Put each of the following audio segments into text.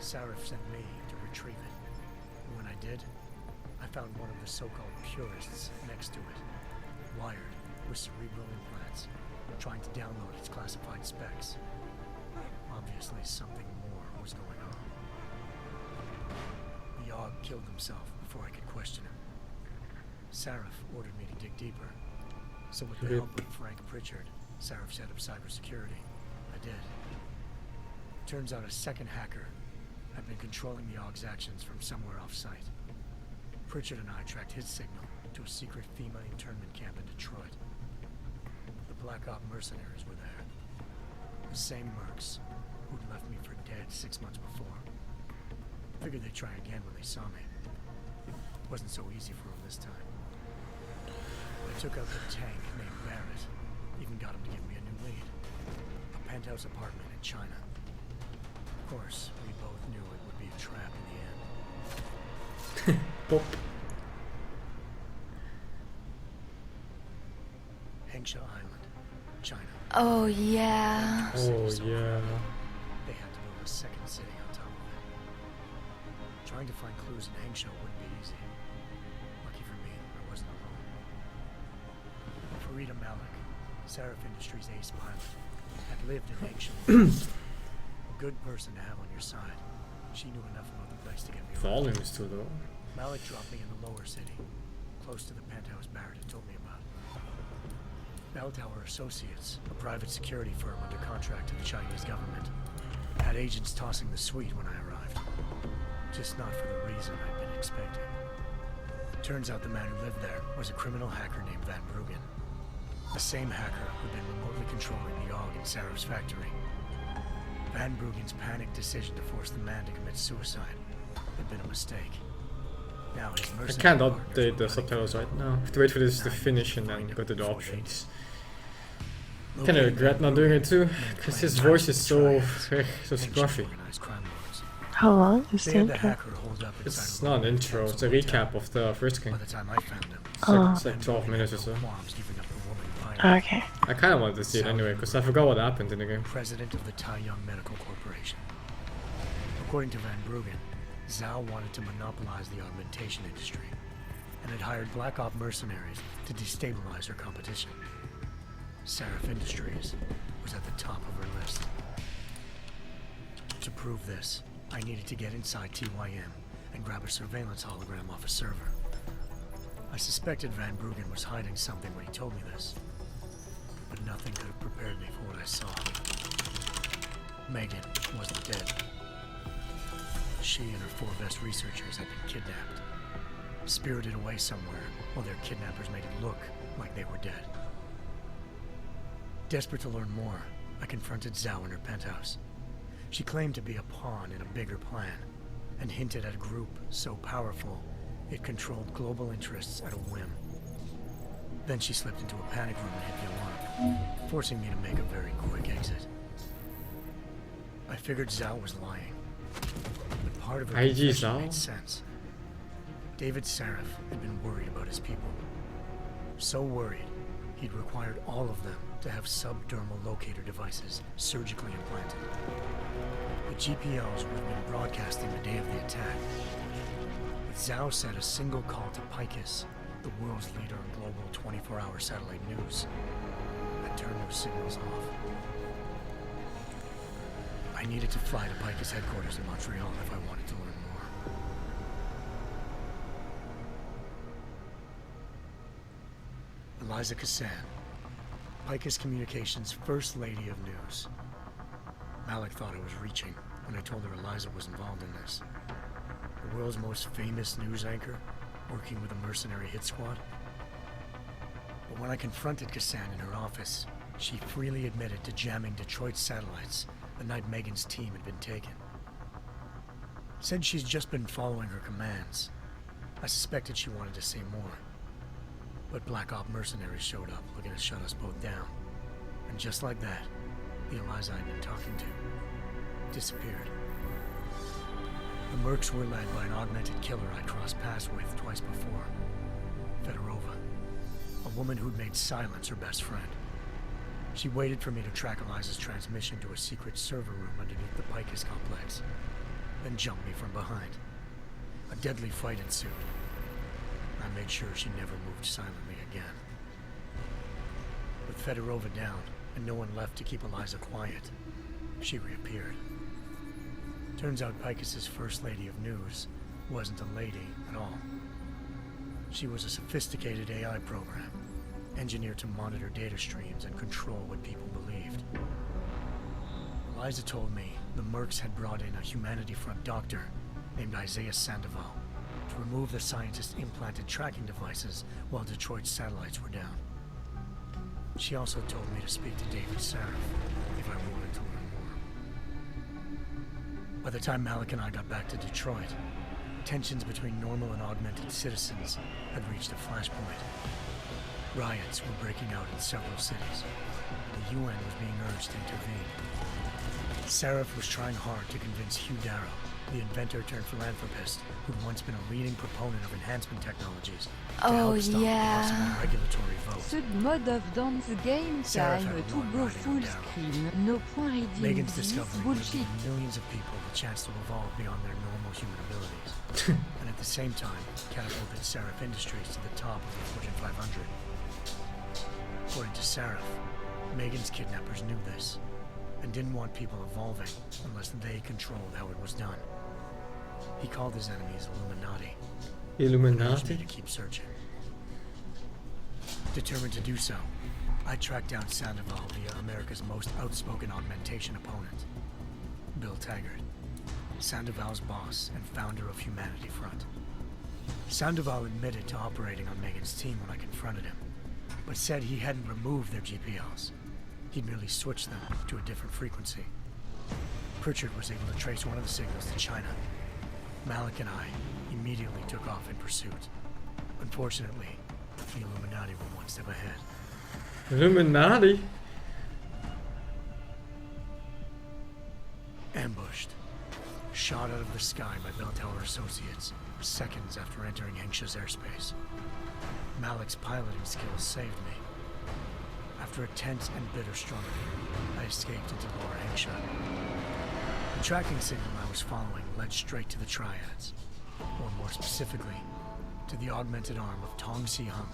Sarif sent me to retrieve it. And when I did, I found one of the so-called purists next to it, wired with cerebral implants, trying to download its classified specs. Obviously, something more was going on. The Yogg killed himself before I could question him. Sarif ordered me to dig deeper. So with the help of Frank Pritchard, Sarif set up cybersecurity. I did. Turns out a second hacker had been controlling the Yogg's actions from somewhere off-site. Pritchard and I tracked his signal to a secret FEMA internment camp in Detroit. The Black Op mercenaries were there. The same mercs who'd left me for dead 6 months before. Figured they'd try again when they saw me. Wasn't so easy for them this time. I took out the tank named Barrett. Even got him to give me a new lead. A penthouse apartment in China. Of course, we both knew it would be a trap in the end. Pop. Hengsha Island, China. Oh yeah. Oh yeah. They had to build a second city on top of it. Trying to find clues in Hengsha wouldn't be easy. Lucky for me, I wasn't alone. Farida Malik, Sarif Industries' ace pilot, had lived in Hengsha. A good person to have on your side. She knew enough about the place to get me around. Volume is too low. Malik dropped me in the lower city, close to the penthouse Barrett had told me about. Bell Tower Associates, a private security firm under contract to the Chinese government, had agents tossing the suite when I arrived. Just not for the reason I'd been expecting. Turns out the man who lived there was a criminal hacker named Van Bruggen. The same hacker who'd been remotely controlling the Yogg in Sarif's factory. Van Bruggen's panicked decision to force the man to commit suicide had been a mistake. Now his I mercenary can't partners update were the running subtitles the right show. now. I have to wait for this to finish and then go to the options. Kinda regret not doing it too, because his voice is so scruffy. How long is They the had the intro? hacker holed up It's inside a not an room in intro, it's a Council recap Hotel. of the first game. By the time I found him, It's like 12 minutes or so. qualms giving up the woman finally. Okay. I kinda wanted to see it anyway, because I forgot what happened in the game. President of the Taiyang Medical Corporation. According to Van Bruggen, Zhao wanted to monopolize the augmentation industry and had hired Black Op mercenaries to destabilize her competition. Sarif Industries was at the top of her list. To prove this, I needed to get inside TYM and grab a surveillance hologram off a server. I suspected Van Bruggen was hiding something when he told me this, but nothing could have prepared me for what I saw. Megan wasn't dead. She and her 4 best researchers had been kidnapped, spirited away somewhere while their kidnappers made it look like they were dead. Desperate to learn more, I confronted Zhao in her penthouse. She claimed to be a pawn in a bigger plan, and hinted at a group so powerful it controlled global interests at a whim. Then she slipped into a panic room and hit the alarm, forcing me to make a very quick exit. I figured Zhao was lying, but part of her IG confession Zhao? made sense. David Sarif had been worried about his people. So worried, he'd required all of them to have subdermal locator devices surgically implanted. The GPLs would have been broadcasting the day of the attack. But Zhao said a single call to Picus, the world's leader in global 24-hour satellite news, had turned those signals off. I needed to fly to Picus headquarters in Montreal if I wanted to learn more. Eliza Cassan, Picus Communications' First Lady of News. Malik thought I was reaching when I told her Eliza was involved in this. The world's most famous news anchor, working with a mercenary hit squad. But when I confronted Cassan in her office, she freely admitted to jamming Detroit's satellites the night Megan's team had been taken. Said she's just been following her commands. I suspected she wanted to say more. But Black Op mercenaries showed up, looking to shut us both down. And just like that, the Eliza I'd been talking to disappeared. The mercs were led by an augmented killer I crossed paths with twice before. Fedorova, a woman who'd made silence her best friend. She waited for me to track Eliza's transmission to a secret server room underneath the Picus complex. then jumped me from behind. A deadly fight ensued. I made sure she never moved silently again. With Fedorova down and no one left to keep Eliza quiet, she reappeared. Turns out Picus's first lady of news wasn't a lady at all. She was a sophisticated AI program, engineered to monitor data streams and control what people believed. Eliza told me the Mercs had brought in a Humanity Front doctor named Isaiah Sandoval to remove the scientist's implanted tracking devices while Detroit's satellites were down. She also told me to speak to David Sarif if I wanted to learn more. By the time Malik and I got back to Detroit, tensions between normal and augmented citizens had reached a flashpoint. Riots were breaking out in several cities. The UN was being urged to intervene. Sarif was trying hard to convince Hugh Darrow, the inventor turned philanthropist who'd once been a leading proponent of enhancement technologies, to help stop the possible regulatory vote. Ce mode of dance game time to go full screen. No point redeemed. Megan's This discovery would bullshit. give millions of people the chance to evolve beyond their normal human abilities, and at the same time catapulted Sarif Industries to the top of the Fortune 500. According to Sarif, Megan's kidnappers knew this, and didn't want people evolving unless they controlled how it was done. He called his enemies Illuminati. Urged me Illuminati? to keep searching. Determined to do so, I tracked down Sandoval via America's most outspoken augmentation opponent, Bill Taggart, Sandoval's boss and founder of Humanity Front. Sandoval admitted to operating on Megan's team when I confronted him, but said he hadn't removed their GPLs. He'd merely switched them to a different frequency. Pritchard was able to trace one of the signals to China. Malik and I immediately took off in pursuit. Unfortunately, the Illuminati were one step ahead. Illuminati? Ambushed. Shot out of the sky by Bell Tower Associates, seconds after entering Hengsha's airspace. Malik's piloting skills saved me. After a tense and bitter struggle, I escaped into Lower Hengsha. The tracking signal I was following led straight to the Triads, or more specifically, to the augmented arm of Tong Si-hung,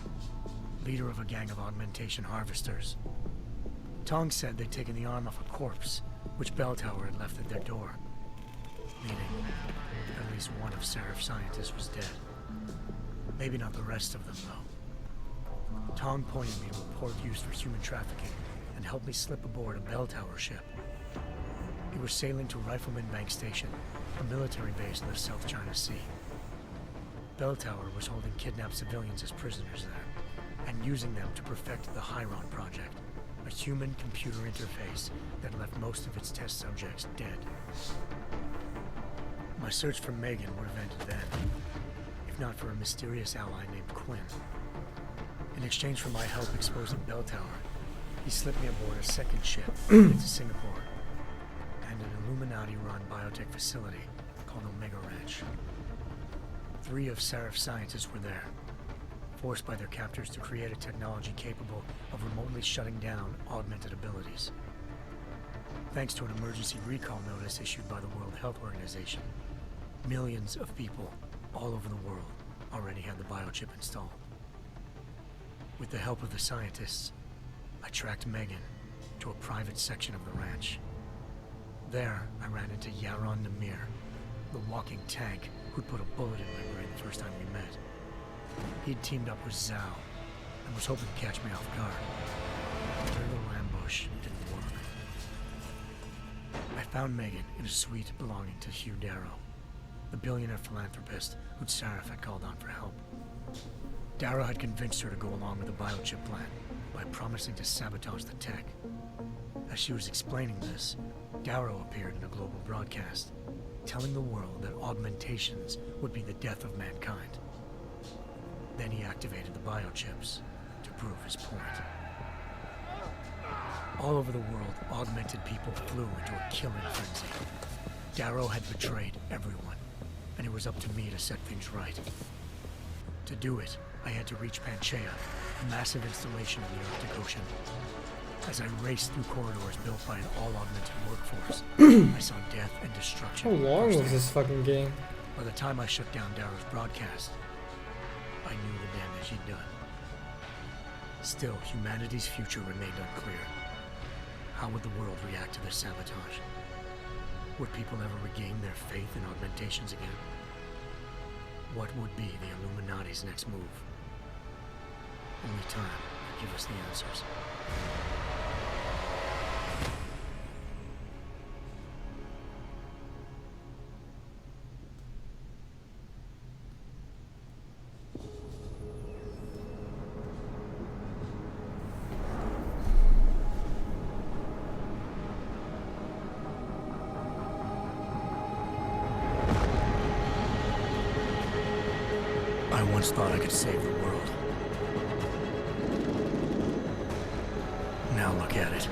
leader of a gang of augmentation harvesters. Tong said they'd taken the arm off a corpse, which Bell Tower had left at their door, meaning at least one of Sarif's scientists was dead. Maybe not the rest of them, though. Tong pointed me to a port used for human trafficking and helped me slip aboard a Bell Tower ship. It was sailing to Rifleman Bank Station, a military base in the South China Sea. Bell Tower was holding kidnapped civilians as prisoners there, and using them to perfect the Hyron Project, a human-computer interface that left most of its test subjects dead. My search for Megan would have ended then, if not for a mysterious ally named Quinn. In exchange for my help exposing Bell Tower, he slipped me aboard a second ship into Singapore and an Illuminati-run biotech facility called Omega Ranch. 3 of Sarif's scientists were there, forced by their captors to create a technology capable of remotely shutting down augmented abilities. Thanks to an emergency recall notice issued by the World Health Organization, millions of people all over the world already had the biochip installed. With the help of the scientists, I tracked Megan to a private section of the ranch. There, I ran into Yaron Namir, the walking tank who'd put a bullet in my brain the first time we met. He'd teamed up with Zhao and was hoping to catch me off guard. Their little ambush didn't work. I found Megan in a suite belonging to Hugh Darrow, the billionaire philanthropist who'd Sarif had called on for help. Darrow had convinced her to go along with the biochip plan by promising to sabotage the tech. As she was explaining this, Darrow appeared in a global broadcast, telling the world that augmentations would be the death of mankind. Then he activated the biochips to prove his point. All over the world, augmented people flew into a killing frenzy. Darrow had betrayed everyone, and it was up to me to set things right. To do it, I had to reach Panchaea, a massive installation in the Arctic Ocean. As I raced through corridors built by an all-augmented workforce, I saw death and destruction. How long was firsthand. this fucking game? By the time I shut down Darrow's broadcast, I knew the damage he'd done. Still, humanity's future remained unclear. How would the world react to this sabotage? Would people ever regain their faith in augmentations again? What would be the Illuminati's next move? Only time could give us the answers. I once thought I could save the world. Now look at it.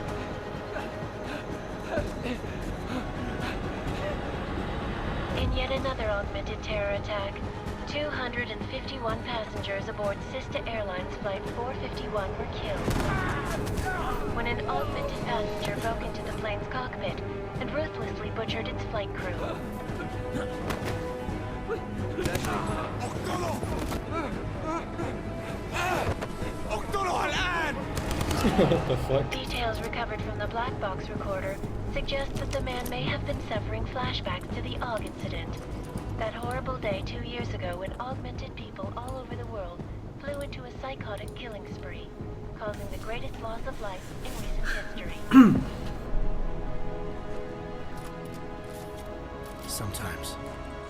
In yet another augmented terror attack, 251 passengers aboard Sister Airlines Flight 451 were killed when an augmented passenger broke into the plane's cockpit and ruthlessly butchered its flight crew. What the fuck? Details recovered from the black box recorder suggest that the man may have been suffering flashbacks to the AUG incident. That horrible day 2 years ago when augmented people all over the world flew into a psychotic killing spree, causing the greatest loss of life in recent history. Sometimes,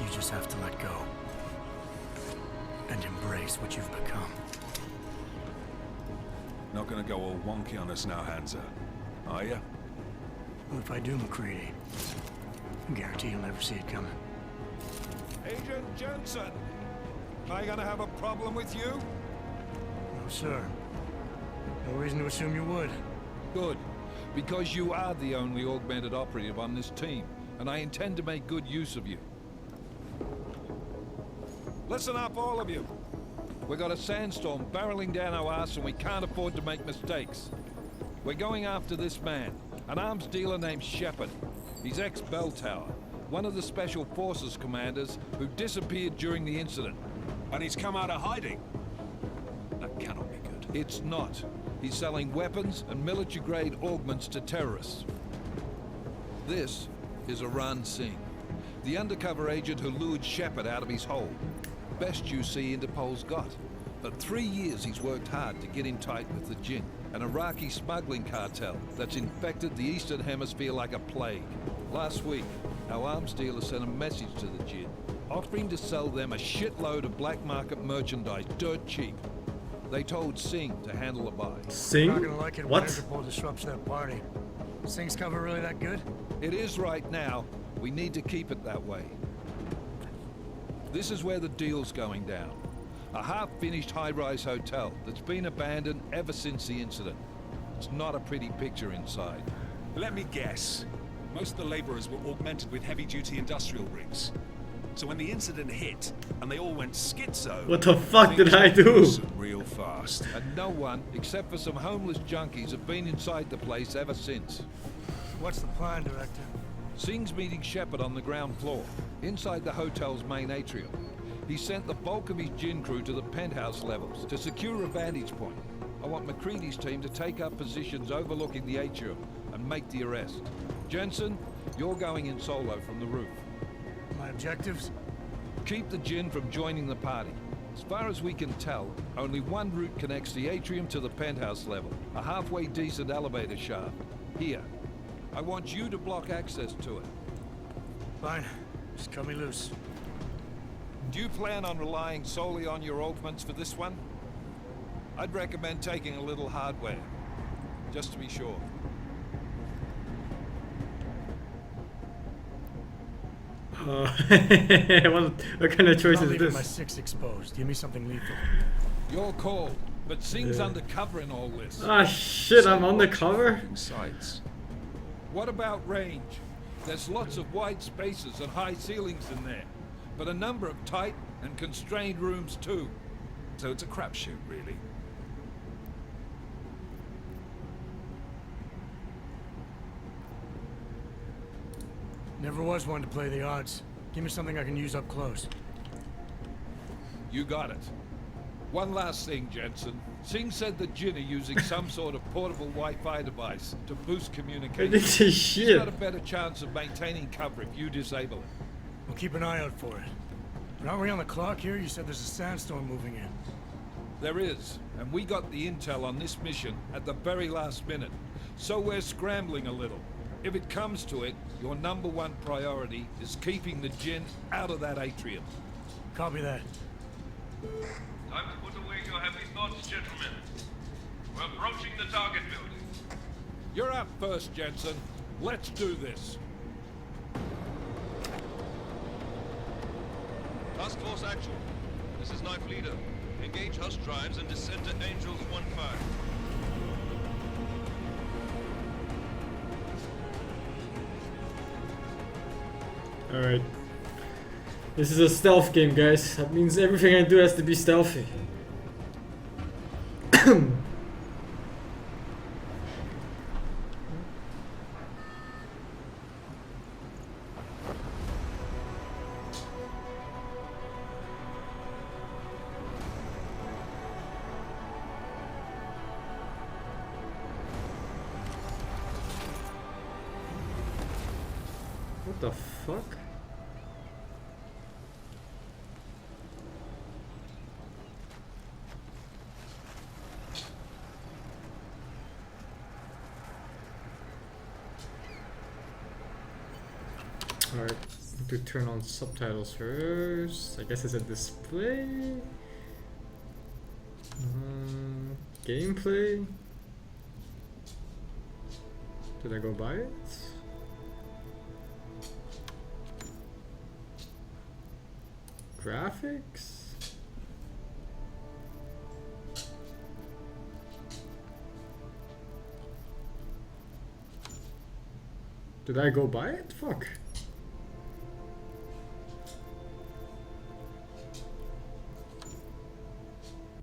you just have to let go. And embrace what you've become. Not gonna go all wonky on us now, Hansa, are you? Well, if I do, McCready, I guarantee you'll never see it coming. Agent Jensen! Am I gonna have a problem with you? No, sir. No reason to assume you would. Good, because you are the only augmented operative on this team, and I intend to make good use of you. Listen up, all of you. We got a sandstorm barreling down our ass and we can't afford to make mistakes. We're going after this man, an arms dealer named Shepard. He's ex-Bell Tower, one of the Special Forces commanders who disappeared during the incident. And he's come out of hiding? That cannot be good. It's not. He's selling weapons and military-grade augments to terrorists. This is SingSing, the undercover agent who lured Shepard out of his hole. Best you see Interpol's got. For 3 years he's worked hard to get in tight with the Jinn, an Iraqi smuggling cartel that's infected the Eastern Hemisphere like a plague. Last week, our arms dealer sent a message to the Jinn, offering to sell them a shitload of black market merchandise dirt cheap. They told Sing to handle the buy. Sing? Not gonna like it What? when Interpol disrupts that party. Sing's cover really that good? It is right now. We need to keep it that way. This is where the deal's going down. A half-finished high-rise hotel that's been abandoned ever since the incident. It's not a pretty picture inside. Let me guess. Most of the laborers were augmented with heavy-duty industrial rigs. So when the incident hit, and they all went schizo... What the fuck did things I do? loosened real fast. And no one, except for some homeless junkies, have been inside the place ever since. What's the plan, Director? Sing's meeting Shepard on the ground floor, inside the hotel's main atrium. He sent the bulk of his Jinn crew to the penthouse levels to secure a vantage point. I want McCready's team to take up positions overlooking the atrium and make the arrest. Jensen, you're going in solo from the roof. My objectives? Keep the Jinn from joining the party. As far as we can tell, only one route connects the atrium to the penthouse level, a halfway decent elevator shaft. Here. I want you to block access to it. Fine. Just cut me loose. Do you plan on relying solely on your augments for this one? I'd recommend taking a little hardware, just to be sure. What kind of choice I'll is leave my this? 6 exposed. Give me something lethal. Your call, but Sing's undercover in all this. Ah shit, I'm undercover? Sights. What about range? There's lots of wide spaces and high ceilings in there, but a number of tight and constrained rooms too. So it's a crapshoot, really. Never was one to play the odds. Give me something I can use up close. You got it. One last thing, Jensen. Singh said that Jin are using some sort of portable Wi-Fi device to boost communication. This is He's shit. got a better chance of maintaining cover if you disable it. We'll keep an eye out for it. But aren't we on the clock here? You said there's a sandstorm moving in. There is, and we got the intel on this mission at the very last minute. So we're scrambling a little. If it comes to it, your #1 priority is keeping the Jin out of that atrium. Copy that. Time to put away your heavy thoughts, gentlemen. We're approaching the target building. You're up first, Jensen. Let's do this. Task Force Actual. This is Knife Leader. Engage Hush drives and descend to Angels 1-5. Alright. This is a stealth game, guys. That means everything I do has to be stealthy. What the fuck? Alright, need to turn on subtitles first. I guess it's a display. Gameplay. Did I go by it? Graphics? Did I go by it? Fuck.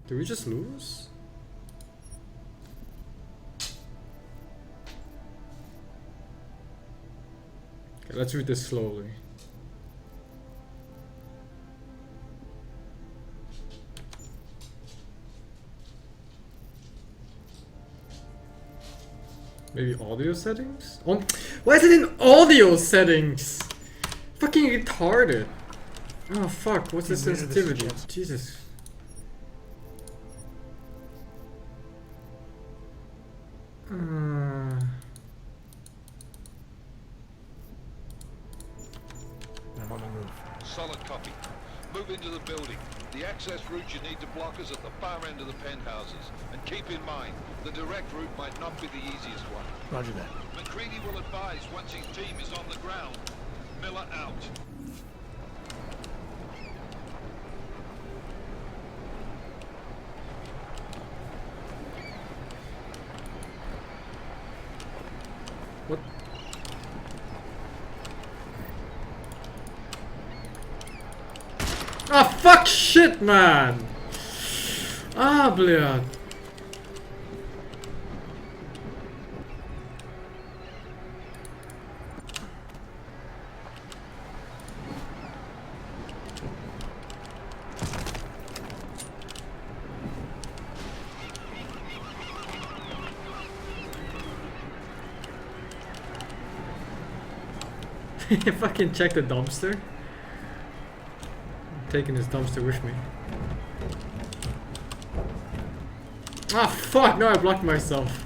Did we just lose? Okay, let's read this slowly. Maybe audio settings? Why is it in audio settings? Fucking retarded. Oh fuck, what's the sensitivity? Jesus. I'm on the move. Solid copy. Move into the building. The access route you need to block is at the far end of the penthouses. And keep in mind, the direct route might not be the easiest one. Roger that. McCready will advise once his team is on the ground. Miller out. What? Ah, fuck shit, man! Ah, блядь. Fucking check the dumpster. I'm taking this dumpster with me. Ah fuck, no I blocked myself.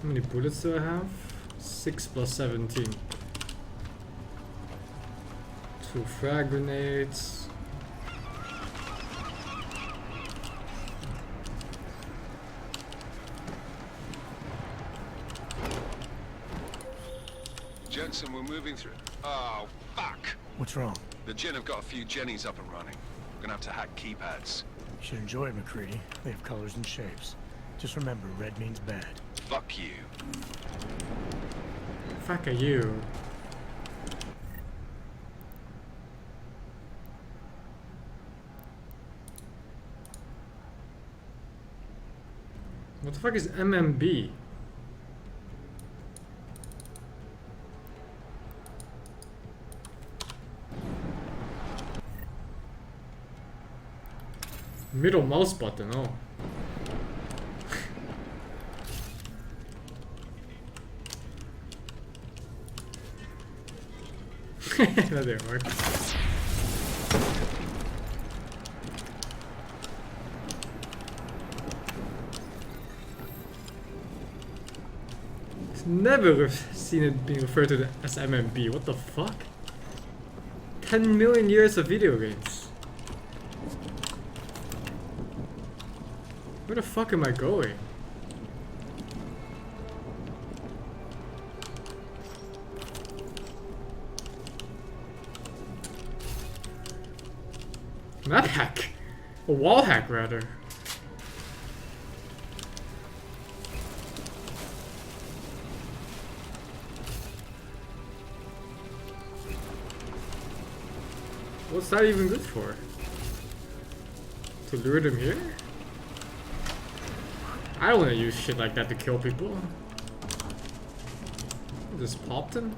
How many bullets do I have? 6 plus 17. 2 frag grenades. Jensen, we're moving through. Oh, fuck! What's wrong? The Jin have got a few Jennies up and running. We're gonna have to hack keypads. You should enjoy it, McCready. They have colors and shapes. Just remember, red means bad. Fuck you. Fuck you. What the fuck is MMB? Middle mouse button, oh. That didn't work. Never seen it being referred to as MMB. What the fuck? 10 million years of video games. Where the fuck am I going? Map hack. A wall hack, rather. What's that even good for? To lure them here? I don't want to use shit like that to kill people. Just popped him?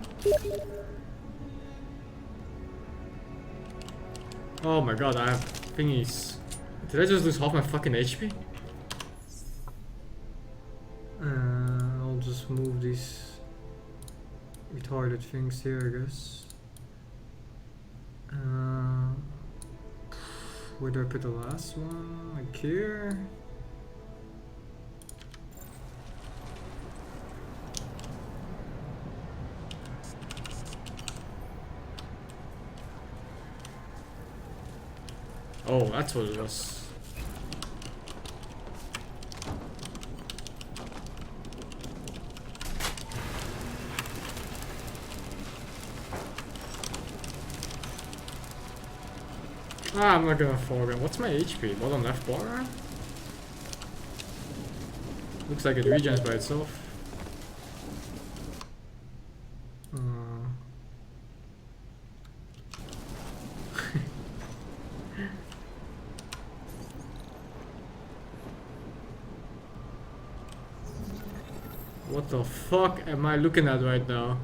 Oh my god, I have thingies. Did I just lose half my fucking HP? I'll just move these retarded things here, I guess. Where do I put the last one? Like here? Oh, that's what it was. Ah, I'm not gonna foreground. What's my HP? Bottom left bar? Looks like it regens by itself. What the fuck am I looking at right now?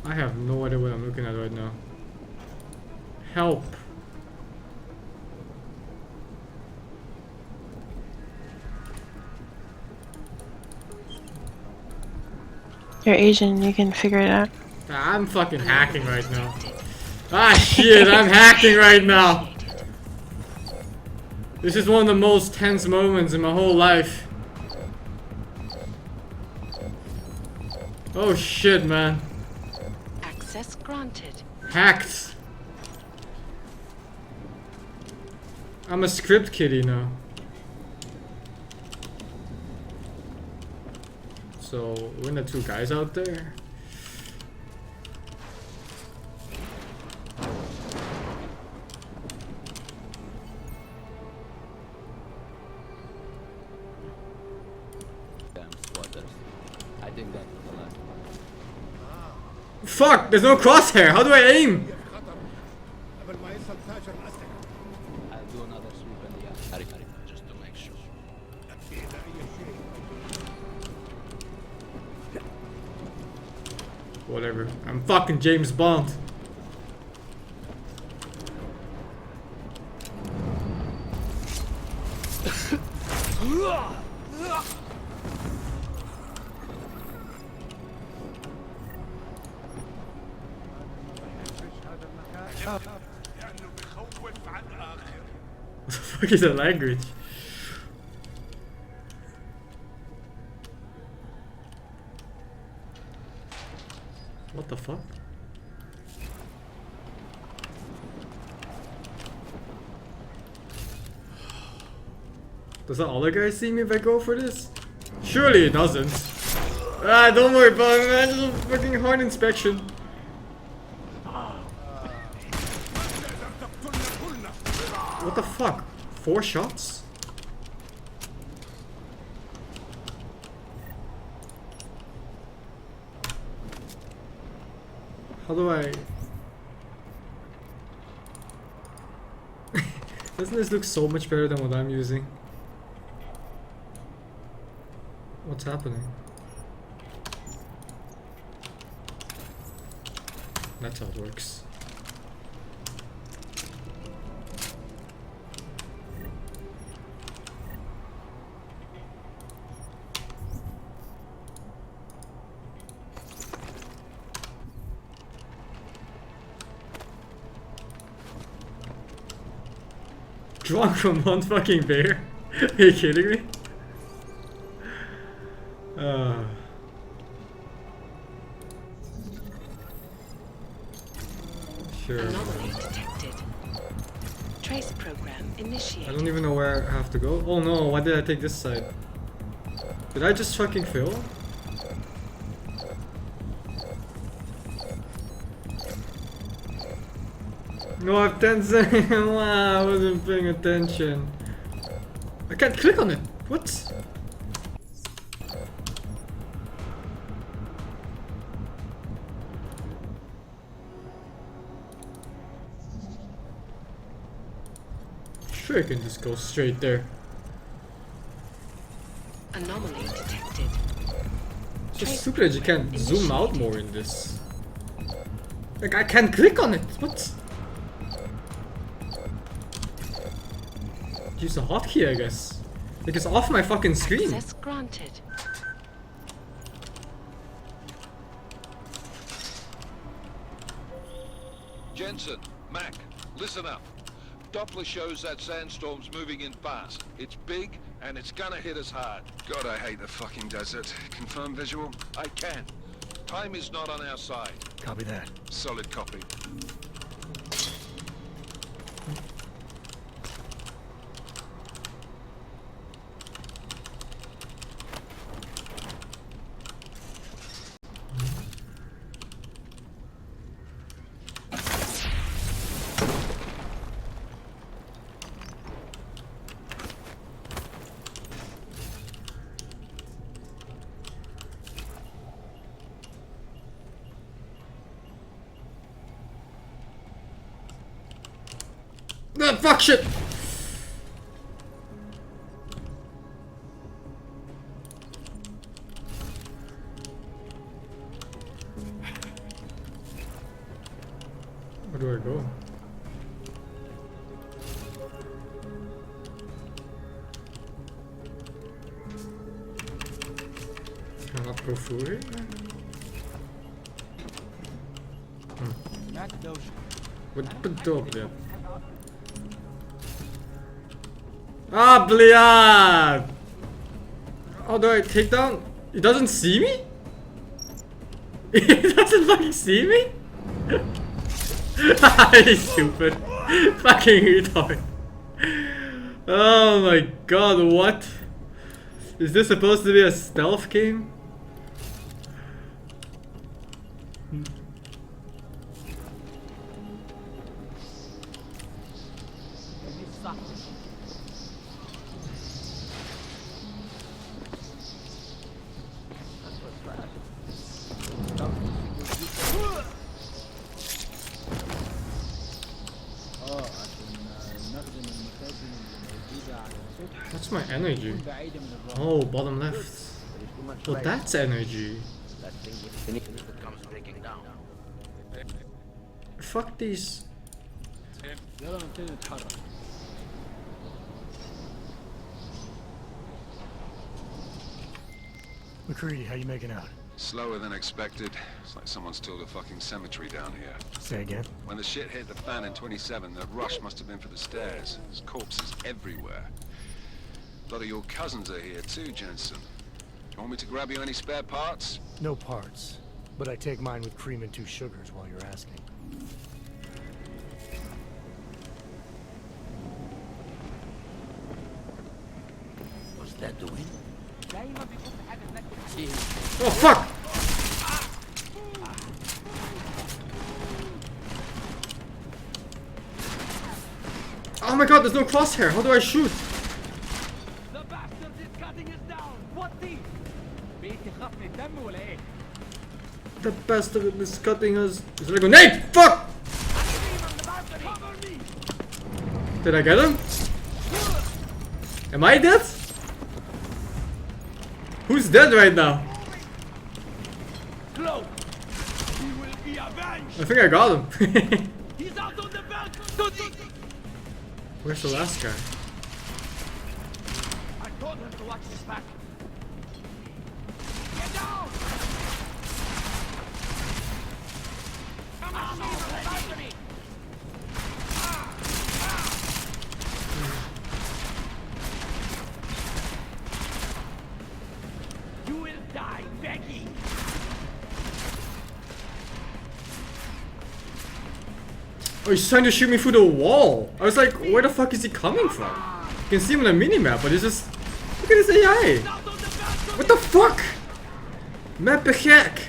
I have no idea what I'm looking at right now. Help. You're Asian, you can figure it out. I'm fucking hacking right now. Ah shit, I'm hacking right now. This is one of the most tense moments in my whole life. Oh shit, man. Access granted. Hacked. I'm a script kiddie now. So, when the two guys out there? I think that's the last one. Fuck! There's no crosshair! How do I aim? I'll do another sweep in the eye. Just to make sure. Whatever. I'm fucking James Bond. What the fuck is that language? What the fuck? Does that other guy see me if I go for this? Surely it doesn't. Ah, don't worry about it, man. Just a fucking hard inspection. What the fuck? 4 shots? How do I... Doesn't this look so much better than what I'm using? What's happening? That's how it works. Drunk from one fucking beer? Are you kidding me? Sure. Anomaly detected. Trace program initiated. I don't even know where I have to go. Oh no, why did I take this side? Did I just fucking fail? No, I've 10 seconds. Wow, I wasn't paying attention. I can't click on it. What? Sure, I can just go straight there. Anomaly detected. It's just stupid that you can't zoom out more in this. Like, I can't click on it. What? Use a hotkey, I guess. Like, it's off my fucking screen. Access granted. Jensen, Mac, listen up. Doppler shows that sandstorm's moving in fast. It's big, and it's gonna hit us hard. God, I hate the fucking desert. Confirm visual? I can. Time is not on our side. Copy that. Solid copy. Ah, fuck shit! Where do I go? Can I not go through here? What bedoel je? Ah, bliad! How do I take down? He doesn't see me? He doesn't fucking see me? He's stupid. Fucking retard. Oh my god, what? Is this supposed to be a stealth game? What's my energy? Oh, bottom left. Oh, that's energy. Fuck these. McCready, how you making out? Slower than expected. It's like someone's tilled a fucking cemetery down here. Say again? When the shit hit the fan in 27, the rush must have been for the stairs. There's corpses everywhere. A lot of your cousins are here too, Jensen. You want me to grab you any spare parts? No parts. But I take mine with cream and 2 sugars while you're asking. What's that doing? Oh fuck! Oh my god, there's no crosshair. How do I shoot? The bastard is cutting us down. What the? بقيت تخافني الدم ولا ايه؟ The bastard is cutting us. Is there a grenade? Fuck! Did I get him? Am I dead? Who's dead right now? Close. He will be avenged. I think I got him. He's out on the balcony. Where's the last guy? I told him to watch his back. Get down. Come on, on the balcony. You will die begging. Oh, he's trying to shoot me through the wall. I was like, where the fuck is he coming from? You can see him on the minimap, but it's just... Look at this AI! What the fuck? Map gek!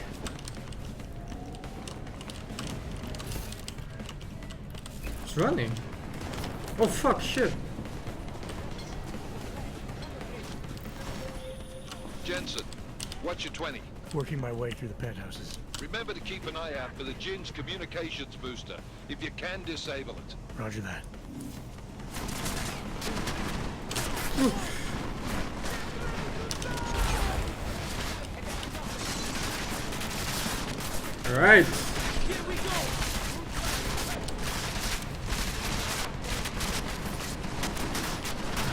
It's running. Oh fuck, shit. Jensen, what's your 20? Working my way through the penthouses. Remember to keep an eye out for the Jin's communications booster. If you can, disable it. Roger that. Alright.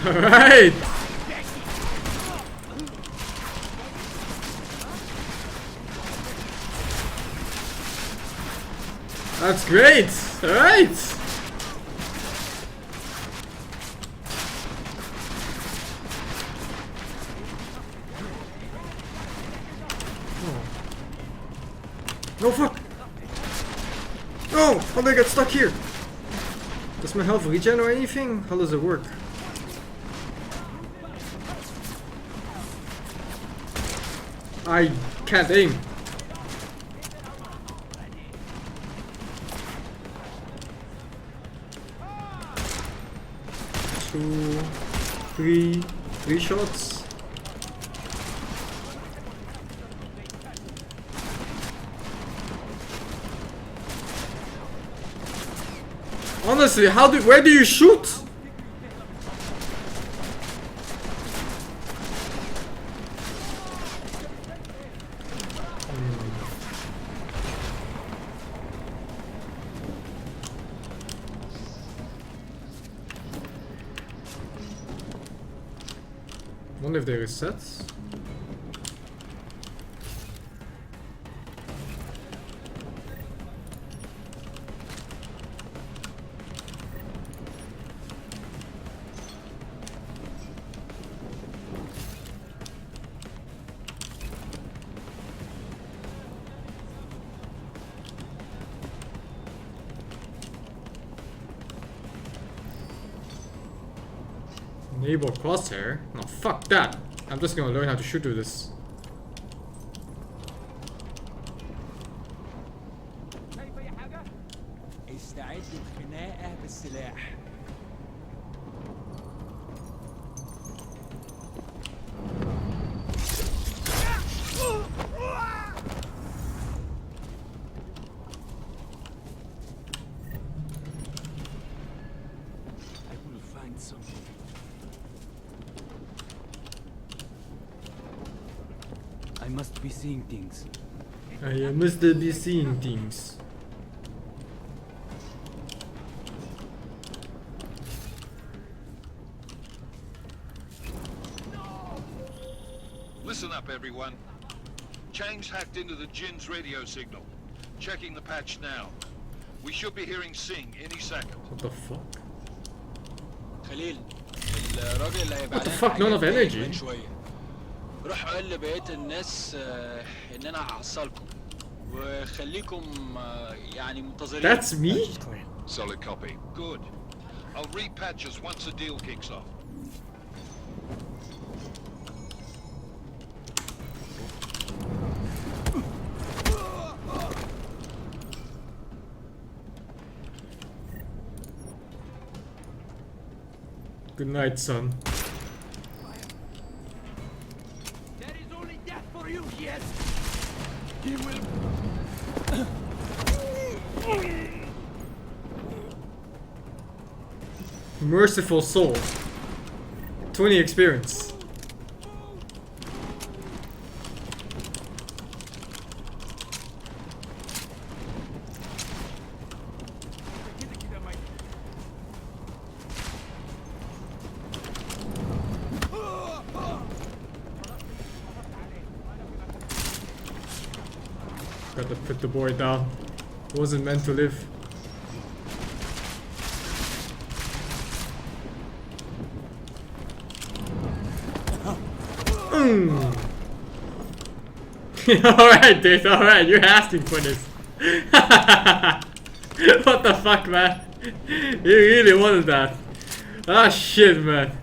Alright! That's great! Alright! No fuck! No! How did I get stuck here? Does my health regen or anything? How does it work? I can't aim. Two, three shots. Honestly, where do you shoot? Wonder if they reset. Enable crosshair? No, fuck that. I'm just gonna learn how to shoot through this. استعد للخناقة بالسلاح. I will find something. I must be seeing things. I must be seeing things. Listen up, everyone. Chang's hacked into the Jin's radio signal. Checking the patch now. We should be hearing Sing any second. What the fuck? خليل الراجل اللي هيبقى What the fuck? None of energy. شوية. روح قول لبقية الناس ان انا هحصلكم وخليكم يعني منتظرين. That's me? Solid copy. Good. I'll repatch us once the deal kicks off. Good night, son. There is only death for you, yes. He will. Merciful soul. 20 experience. Got to put the boy down. Wasn't meant to live. Alright, dude, alright, you're asking for this. What the fuck, man? You really wanted that. Ah, shit, man.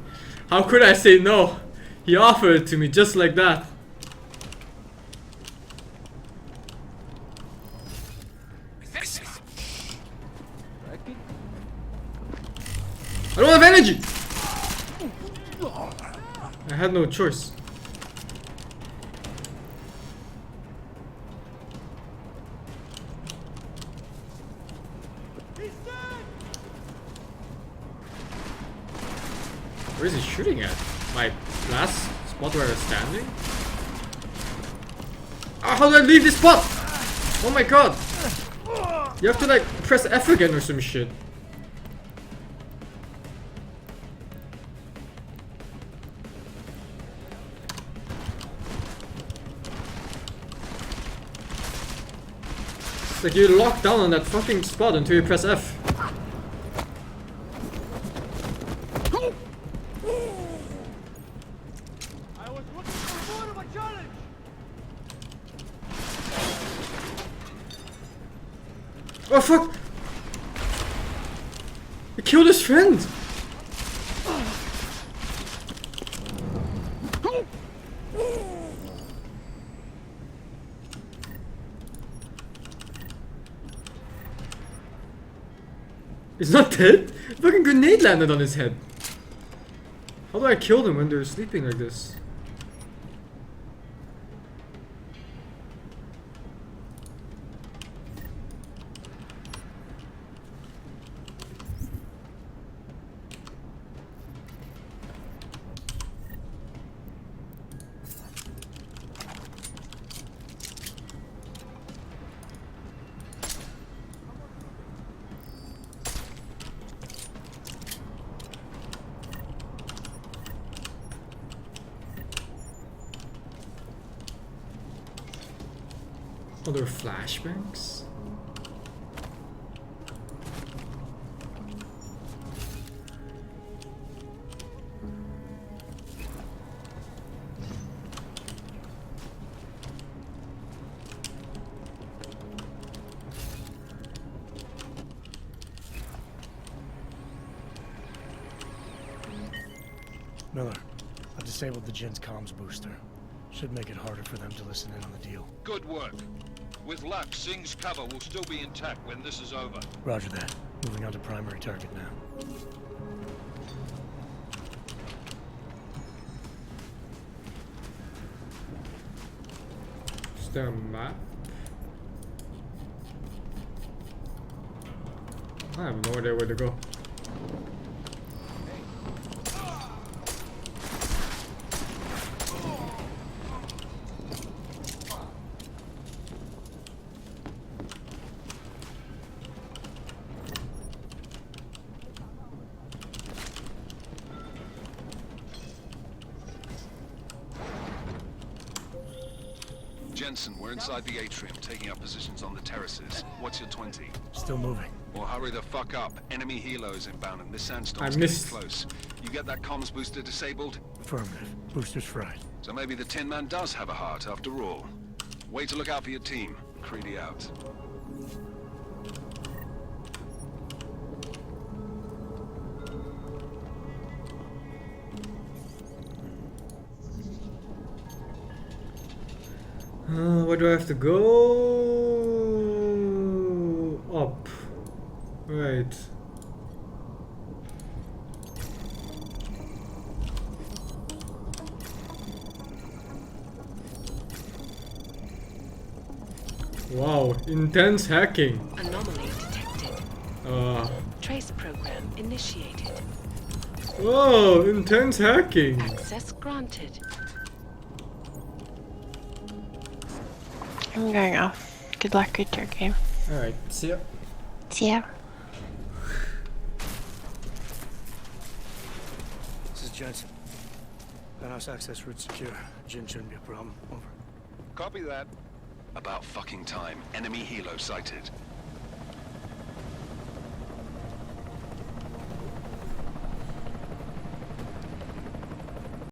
How could I say no? He offered it to me just like that. I don't have energy! I had no choice. Where is he shooting at? My last spot where I was standing? Oh, how do I leave this spot? Oh my god! You have to like press F again or some shit. It's like you're locked down on that fucking spot until you press F. Oh fuck! He killed his friend! He's not dead? A fucking grenade landed on his head. How do I kill them when they're sleeping like this? Other flashbangs? Miller, I've disabled the Jin's comms booster. Should make it harder for them to listen in on the deal. Good work. With luck, Sing's cover will still be intact when this is over. Roger that. Moving on to primary target now. Is there a map? I have no idea where to go. Jensen, we're inside the atrium, taking up positions on the terraces. What's your 20? Still moving. Well, hurry the fuck up. Enemy helos inbound and this sandstorm's I missed. getting close. You get that comms booster disabled? Affirmative. Booster's fried. So maybe the Tin Man does have a heart after all. Way to look out for your team. Creedy out. Where do I have to go? Up. Right. Wow, intense hacking. Anomaly detected. Trace program initiated. Whoa, intense hacking. Access granted. I'm going off. Good luck with your game. Alright, see ya. See ya. This is Jensen. Penthouse access route secure. Jin shouldn't be a problem. Over. Copy that. About fucking time. Enemy helo sighted.